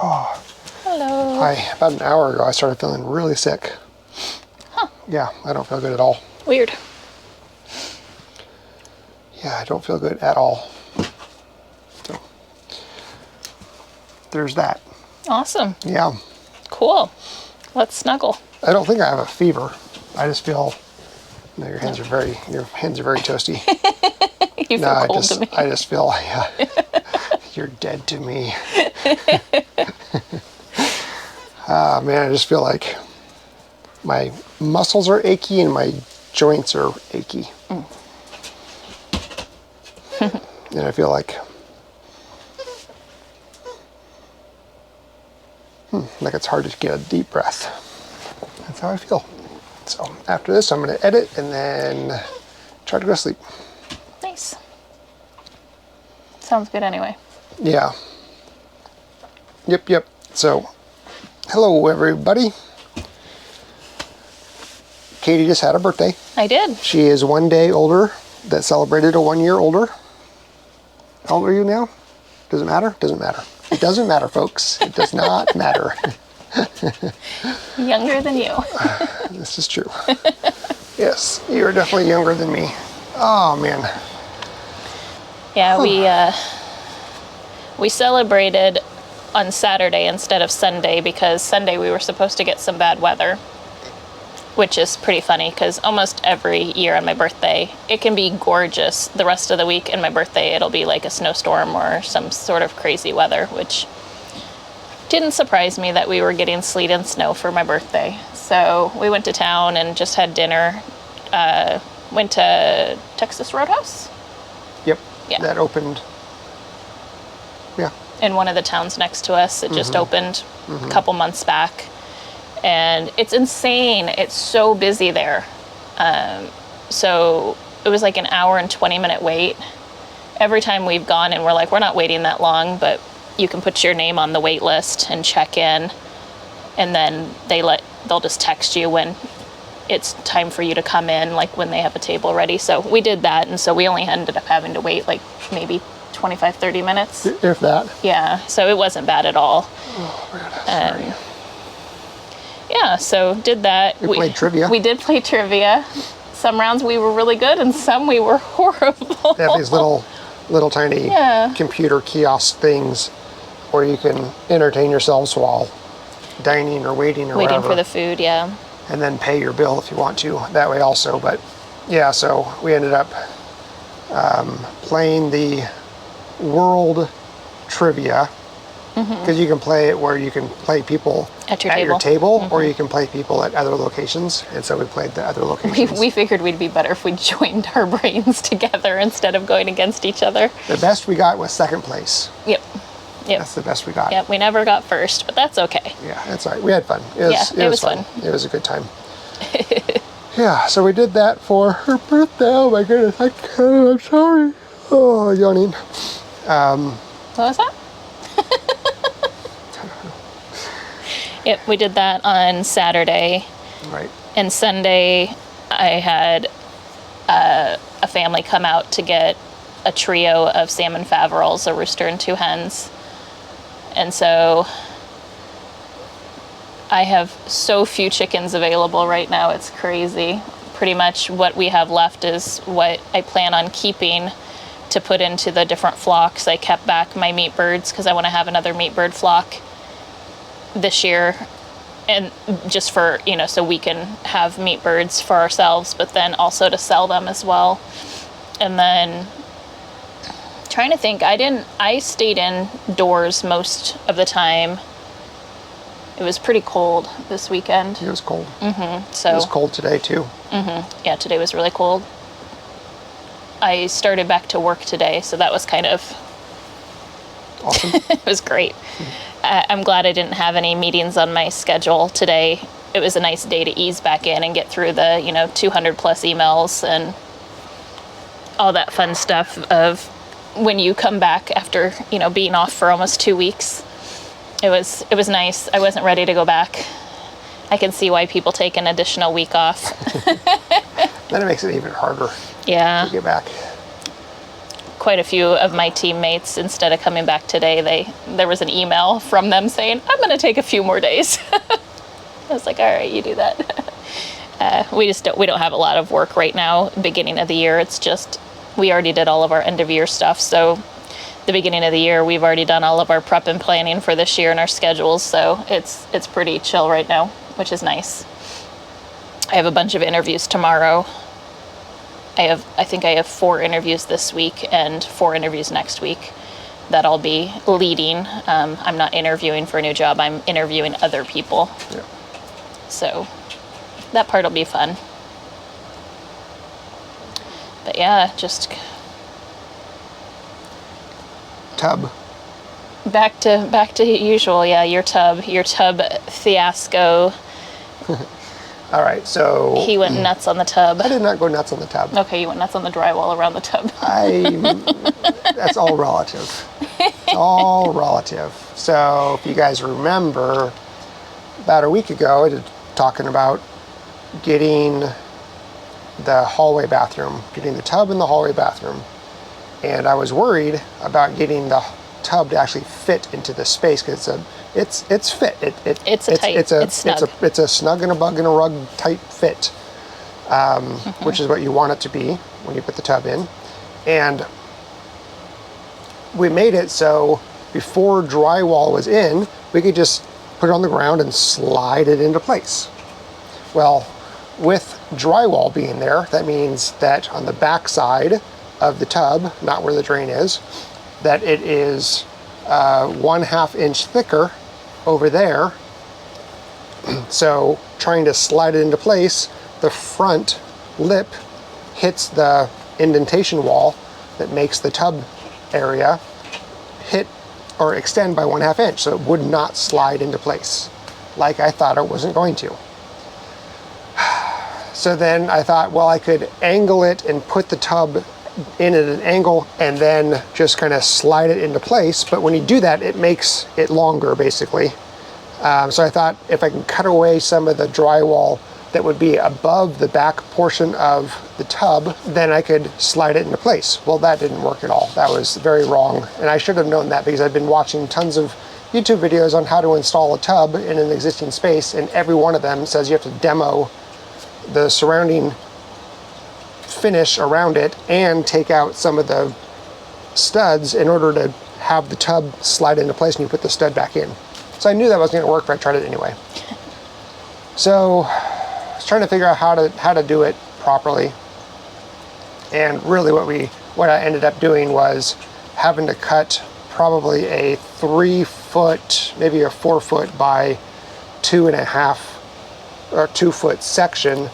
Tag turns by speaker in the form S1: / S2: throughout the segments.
S1: Oh.
S2: Hello.
S1: Hi. About an hour ago, I started feeling really sick.
S2: Huh.
S1: Yeah, I don't feel good at all.
S2: Weird.
S1: Yeah, I don't feel good at all. So, there's that.
S2: Awesome.
S1: Yeah.
S2: Cool. Let's snuggle.
S1: I don't think I have a fever. I just feel, your hands are very toasty.
S2: You feel cold to me.
S1: I just feel, you're dead to me. Man, I just feel like my muscles are achy and my joints are achy. And I feel like it's hard to get a deep breath. That's how I feel. So after this, I'm going to edit and then try to go to sleep.
S2: Nice. Sounds good anyway.
S1: Yeah. Yep. So, hello everybody. Katie just had a birthday.
S2: I did.
S1: She is 1 day older. That celebrated a 1 year older. How old are you now? Does it matter? Doesn't matter. It doesn't matter, folks. It does not matter.
S2: Younger than you.
S1: This is true. Yes, you are definitely younger than me. Oh, man.
S2: Yeah, we celebrated on Saturday instead of Sunday because Sunday we were supposed to get some bad weather, which is pretty funny because almost every year on my birthday, it can be gorgeous the rest of the week, and my birthday it'll be like a snowstorm or some sort of crazy weather, which didn't surprise me that we were getting sleet and snow for my birthday. So we went to town and just had dinner. Went to Texas Roadhouse.
S1: Yep.
S2: Yeah.
S1: That opened. Yeah.
S2: In one of the towns next to us. It just opened a couple months back. And it's insane. It's so busy there. So it was like an hour and 20-minute wait. Every time we've gone and we're like, we're not waiting that long, but you can put your name on the wait list and check in. And then they'll just text you when it's time for you to come in, like when they have a table ready. So we did that. And so we only ended up having to wait like maybe 25, 30 minutes.
S1: If that.
S2: Yeah. So it wasn't bad at all.
S1: Oh, man. Sorry.
S2: Yeah, so did that.
S1: We played trivia.
S2: We did play trivia. Some rounds we were really good and some we were horrible.
S1: They have these little tiny computer kiosk things where you can entertain yourselves while dining or waiting
S2: whatever. For the food, yeah.
S1: And then pay your bill if you want to that way also. But yeah, so we ended up playing the world trivia. Because you can play it where you can play people
S2: at your table,
S1: or you can play people at other locations. And so we played the other locations.
S2: We figured we'd be better if we joined our brains together instead of going against each other.
S1: The best we got was second place.
S2: Yep.
S1: That's the best we got.
S2: Yep, we never got first, but that's okay.
S1: Yeah, that's all right. We had fun. It was fun. It was a good time. Yeah, so we did that for her birthday. Oh my goodness, I'm sorry. Oh, yawning.
S2: What was that? Yep, we did that on Saturday.
S1: Right.
S2: And Sunday, I had a family come out to get a trio of salmon faverolles, a rooster and 2 hens. And so I have so few chickens available right now, it's crazy. Pretty much what we have left is what I plan on keeping to put into the different flocks. I kept back my meat birds because I want to have another meat bird flock this year, and just for, so we can have meat birds for ourselves, but then also to sell them as well. And then trying to think, I stayed indoors most of the time. It was pretty cold this weekend.
S1: It was cold.
S2: So
S1: it was cold today too.
S2: Yeah, today was really cold. I started back to work today, so that was kind of
S1: awesome.
S2: It was great. I'm glad I didn't have any meetings on my schedule today. It was a nice day to ease back in and get through the 200 plus emails and all that fun stuff of when you come back after being off for almost 2 weeks. It was nice. I wasn't ready to go back. I can see why people take an additional week off.
S1: Then it makes it even harder.
S2: Yeah.
S1: To get back.
S2: quite a few of my teammates, instead of coming back today, there was an email from them saying, I'm going to take a few more days. I was like, all right, you do that. We don't have a lot of work right now, beginning of the year. It's just, we already did all of our end of year stuff. So the beginning of the year, we've already done all of our prep and planning for this year and our schedules. So it's pretty chill right now, which is nice. I have a bunch of interviews tomorrow. I think I have 4 interviews this week and 4 interviews next week that I'll be leading. I'm not interviewing for a new job. I'm interviewing other people.
S1: Yeah.
S2: So that part will be fun. But yeah, just
S1: tub.
S2: Back to usual. Yeah, your tub fiasco.
S1: All right, so
S2: he went nuts on the tub.
S1: I did not go nuts on the tub.
S2: Okay, you went nuts on the drywall around the tub.
S1: That's all relative. It's all relative. So if you guys remember, about a week ago, I was talking about getting the hallway bathroom, getting the tub in the hallway bathroom, and I was worried about getting the tub to actually fit into the space because it's fit. It's a snug and a bug and a rug tight fit, which is what you want it to be when you put the tub in. And we made it so before drywall was in, we could just put it on the ground and slide it into place. Well, with drywall being there, that means that on the back side of the tub, not where the drain is, that it is 1/2 inch thicker over there. So trying to slide it into place, the front lip hits the indentation wall that makes the tub area hit or extend by 1/2 inch, so it would not slide into place like I thought it wasn't going to. So then I thought, well, I could angle it and put the tub in at an angle and then just kind of slide it into place. But when you do that, it makes it longer, basically. So I thought if I can cut away some of the drywall that would be above the back portion of the tub, then I could slide it into place. Well, that didn't work at all. That was very wrong. And I should have known that because I've been watching tons of YouTube videos on how to install a tub in an existing space, and every one of them says you have to demo the surrounding finish around it and take out some of the studs in order to have the tub slide into place and you put the stud back in. So I knew that wasn't going to work, but I tried it anyway. So I was trying to figure out how to do it properly. And really what I ended up doing was having to cut probably a 3 foot, maybe a 4 foot by 2.5 or 2 foot section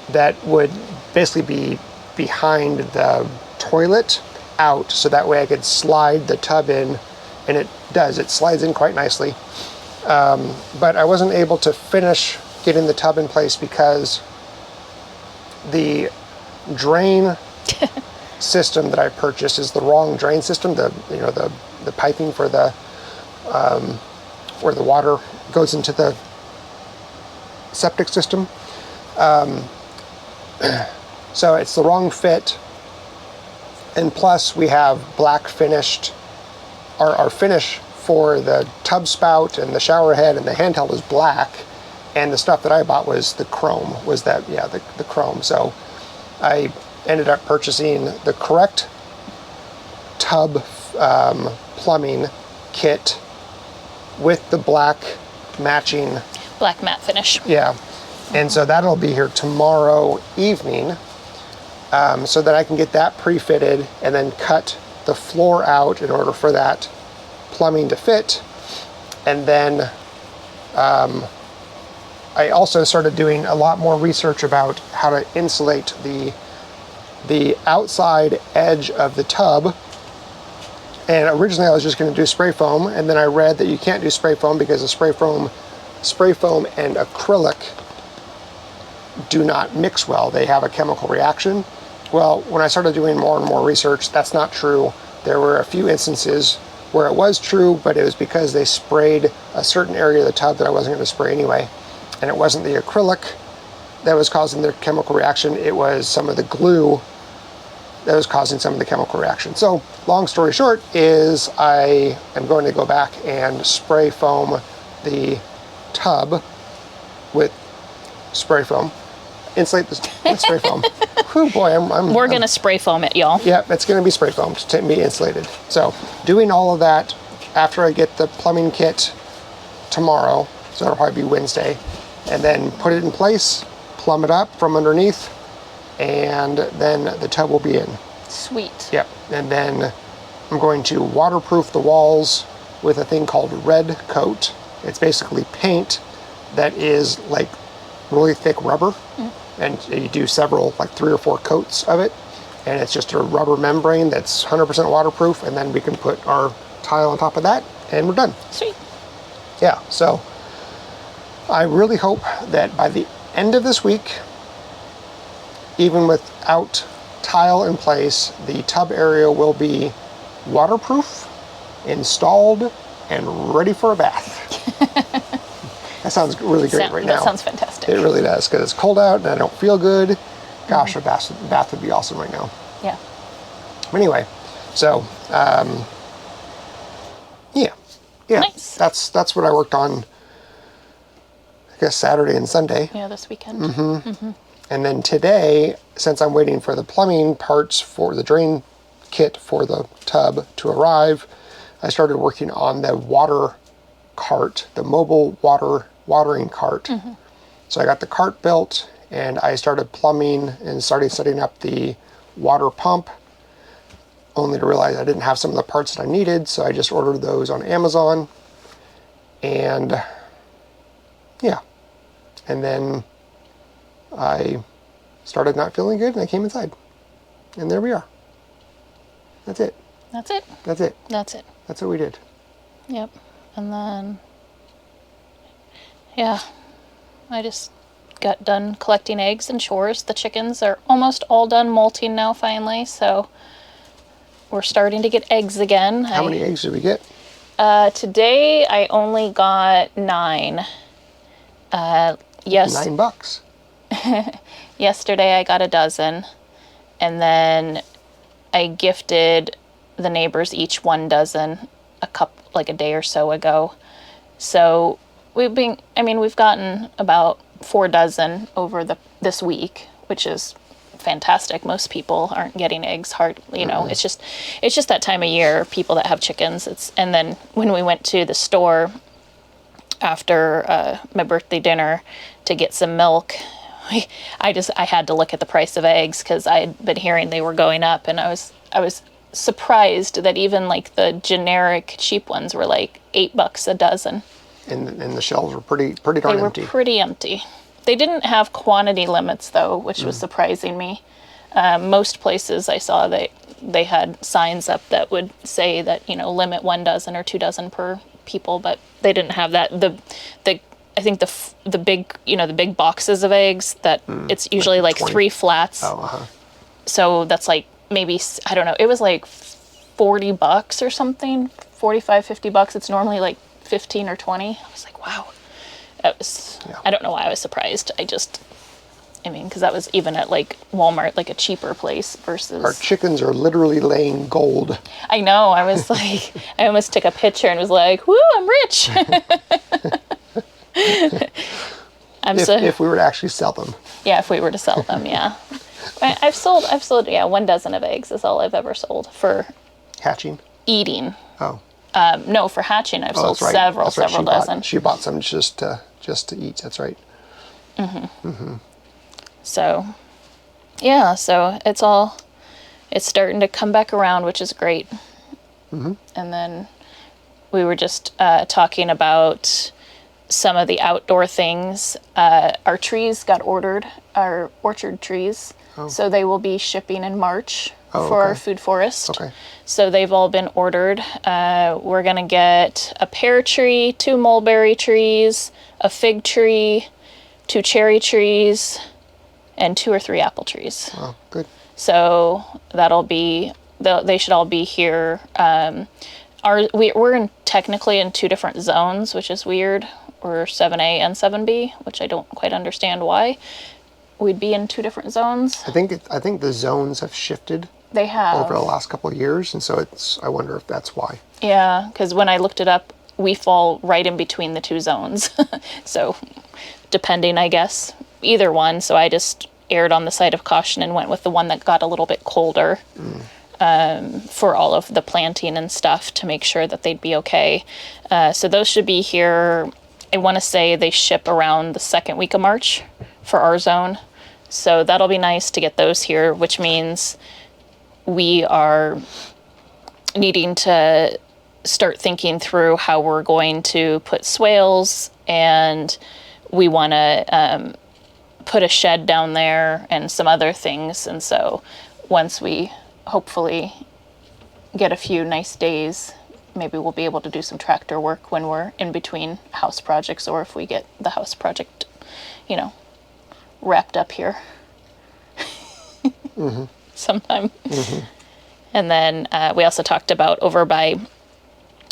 S1: that would basically be behind the toilet out, so that way I could slide the tub in, and it slides in quite nicely. But I wasn't able to finish getting the tub in place because the drain system that I purchased is the wrong drain system. The piping for the where the water goes into the septic system. So it's the wrong fit, and plus we have black finished. Our finish for the tub spout and the shower head and the handheld is black, and the stuff that I bought was the chrome. The chrome. So I ended up purchasing the correct tub plumbing kit with the black matching
S2: black matte finish.
S1: Yeah. And so that'll be here tomorrow evening, so that I can get that pre-fitted and then cut the floor out in order for that plumbing to fit. And then I also started doing a lot more research about how to insulate the outside edge of the tub. And originally I was just going to do spray foam, and then I read that you can't do spray foam because the spray foam and acrylic do not mix well. They have a chemical reaction. Well, when I started doing more and more research, that's not true. There were a few instances where it was true, but it was because they sprayed a certain area of the tub that I wasn't going to spray anyway. And it wasn't the acrylic that was causing the chemical reaction, it was some of the glue causing some of the chemical reaction. So long story short is I am going to go back and spray foam the tub with spray foam. Insulate this with spray foam. Whew, boy,
S2: We're going to spray foam it, y'all.
S1: Yeah, it's going to be spray foamed to be insulated. So doing all of that after I get the plumbing kit tomorrow, so it'll probably be Wednesday, and then put it in place, plumb it up from underneath, and then the tub will be in.
S2: Sweet.
S1: Yep, and then I'm going to waterproof the walls with a thing called red coat. It's basically paint that is like really thick rubber, and you do several, like 3 or 4 coats of it, and it's just a rubber membrane that's 100% waterproof, and then we can put our tile on top of that, and we're done.
S2: Sweet.
S1: Yeah, so I really hope that by the end of this week, even without tile in place, the tub area will be waterproof, installed, and ready for a bath. That sounds really great right now.
S2: That sounds fantastic.
S1: It really does, because it's cold out and I don't feel good. Gosh, a bath would be awesome right now.
S2: Yeah.
S1: But anyway, so yeah,
S2: Nice.
S1: that's what I worked on, I guess, Saturday and Sunday.
S2: Yeah, this weekend.
S1: And then today, since I'm waiting for the plumbing parts for the drain kit for the tub to arrive, I started working on the water cart, the mobile watering cart. So I got the cart built, and I started plumbing and started setting up the water pump, only to realize I didn't have some of the parts that I needed, so I just ordered those on Amazon. And yeah, and then I started not feeling good, and I came inside, and there we are. That's it.
S2: That's it.
S1: That's it.
S2: That's it.
S1: That's what we did.
S2: Yep. And then, yeah, I just got done collecting eggs and chores. The chickens are almost all done molting now, finally, so we're starting to get eggs again.
S1: How many eggs did we get?
S2: Today I only got 9. Yes.
S1: $9.
S2: Yesterday I got a dozen, and then I gifted the neighbors each 1 dozen like a day or so ago. So we've gotten about 4 dozen over this week, which is fantastic. Most people aren't getting eggs it's just that time of year, people that have chickens. And then when we went to the store after my birthday dinner to get some milk, I had to look at the price of eggs, because I had been hearing they were going up, and I was surprised that even like the generic cheap ones were like $8 a dozen.
S1: And the shelves were pretty darn empty.
S2: They were pretty empty. They didn't have quantity limits though, which was surprising me. Most places I saw they had signs up that would say that, limit 1 dozen or 2 dozen per people, but they didn't have that. I think the big boxes of eggs that it's usually like 3 flats.
S1: Oh,
S2: So that's like maybe, I don't know, it was like $40 or something, $45-$50. It's normally like 15 or 20. I was like, wow. I don't know why I was surprised. Because that was even at like Walmart, like a cheaper place versus.
S1: our chickens are literally laying gold.
S2: I know. I was like, I almost took a picture and was like, woo, I'm rich.
S1: If we were to actually sell them.
S2: Yeah, if we were to sell them, yeah. I've sold 1 dozen of eggs is all I've ever sold for
S1: Hatching?
S2: eating.
S1: Oh.
S2: No, for hatching I've sold
S1: that's right.
S2: several
S1: That's right.
S2: dozen.
S1: She bought some just to eat. That's right.
S2: So, yeah, so it's starting to come back around, which is great. And then we were just talking about some of the outdoor things. Our trees got ordered, our orchard trees, so they will be shipping in March for our food forest.
S1: Okay.
S2: So they've all been ordered. We're going to get a pear tree, 2 mulberry trees, a fig tree, 2 cherry trees, and 2 or 3 apple trees.
S1: Oh, good.
S2: So they should all be here. We're technically in 2 different zones, which is weird. We're 7A and 7B, which I don't quite understand why we'd be in 2 different zones.
S1: I think the zones have shifted.
S2: They have.
S1: over the last couple of years, and so I wonder if that's why.
S2: Yeah, because when I looked it up, we fall right in between the two zones. So depending, I guess, either one. So I just erred on the side of caution and went with the one that got a little bit colder for all of the planting and stuff to make sure that they'd be okay. So those should be here. I want to say they ship around the second week of March for our zone. So that'll be nice to get those here, which means we are needing to start thinking through how we're going to put swales, and we want to put a shed down there and some other things. And so once we hopefully get a few nice days, maybe we'll be able to do some tractor work when we're in between house projects, or if we get the house project, wrapped up here sometime. And then we also talked about over by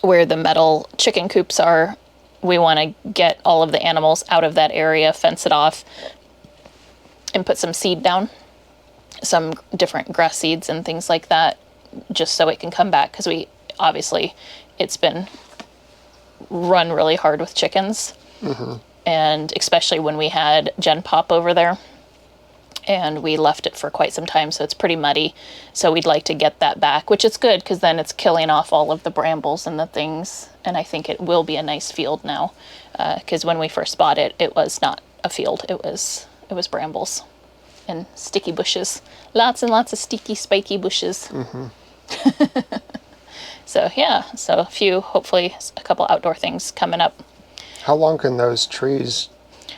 S2: where the metal chicken coops are, we want to get all of the animals out of that area, fence it off, and put some seed down, some different grass seeds and things like that, just so it can come back, because it's been run really hard with chickens. And especially when we had Gen Pop over there, and we left it for quite some time, so it's pretty muddy. So we'd like to get that back, which is good, because then it's killing off all of the brambles and the things, and I think it will be a nice field now, because when we first bought it, it was not a field. It was brambles and sticky bushes. Lots and lots of sticky, spiky bushes. So yeah, so hopefully a couple outdoor things coming up.
S1: How long can those trees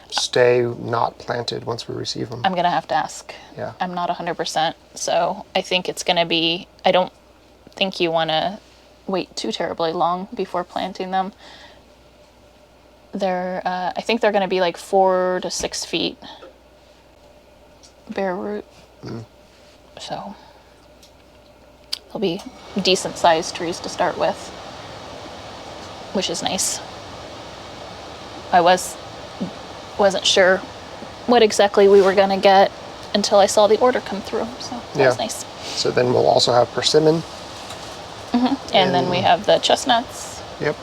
S1: stay not planted once we receive them?
S2: I'm going to have to ask.
S1: Yeah.
S2: I'm not 100%. So I think it's going to be, I don't think you want to wait too terribly long before planting them. I think they're going to be like 4 to 6 feet bare root. So they'll be decent sized trees to start with, which is nice. I wasn't sure what exactly we were going to get until I saw the order come through, so that was nice.
S1: So then we'll also have persimmon.
S2: And then we have the chestnuts.
S1: Yep.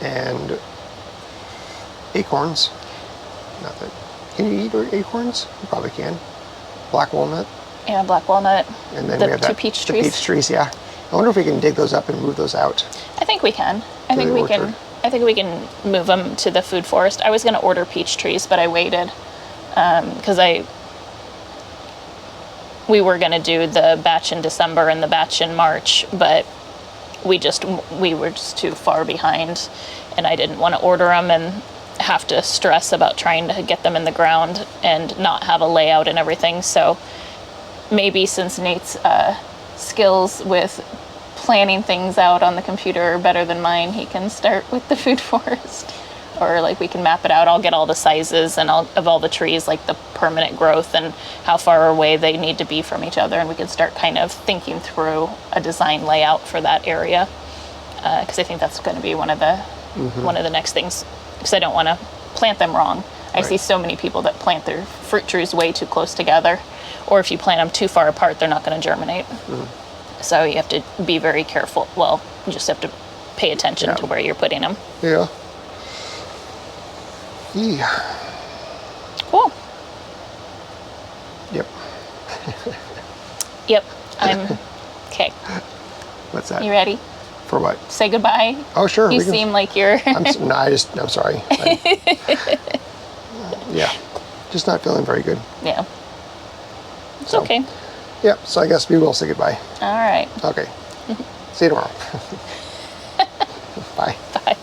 S1: And acorns. Not that. Can you eat acorns? You probably can. Black walnut.
S2: Yeah, black walnut.
S1: And then
S2: the
S1: we have
S2: two peach trees.
S1: The peach trees, yeah. I wonder if we can dig those up and move those out.
S2: I think we can. I think we can move them to the food forest. I was going to order peach trees, but I waited because we were going to do the batch in December and the batch in March, but we were just too far behind, and I didn't want to order them and have to stress about trying to get them in the ground and not have a layout and everything. So maybe since Nate's skills with planning things out on the computer are better than mine, he can start with the food forest, or like we can map it out. I'll get all the sizes and of all the trees, like the permanent growth and how far away they need to be from each other, and we can start kind of thinking through a design layout for that area, because I think that's going to be one of the next things, because I don't want to plant them wrong. I see so many people that plant their fruit trees way too close together, or if you plant them too far apart, they're not going to germinate. So you have to be very careful. Well, you just have to pay attention to where you're putting them.
S1: Yeah.
S2: Cool.
S1: Yep.
S2: Yep. I'm okay.
S1: What's that?
S2: You ready?
S1: For what?
S2: Say goodbye.
S1: Oh, sure.
S2: You seem like you're...
S1: I'm sorry. Yeah. Just not feeling very good.
S2: Yeah. It's okay.
S1: Yep. So I guess we will say goodbye.
S2: All right.
S1: Okay. See you tomorrow. Bye.
S2: Bye.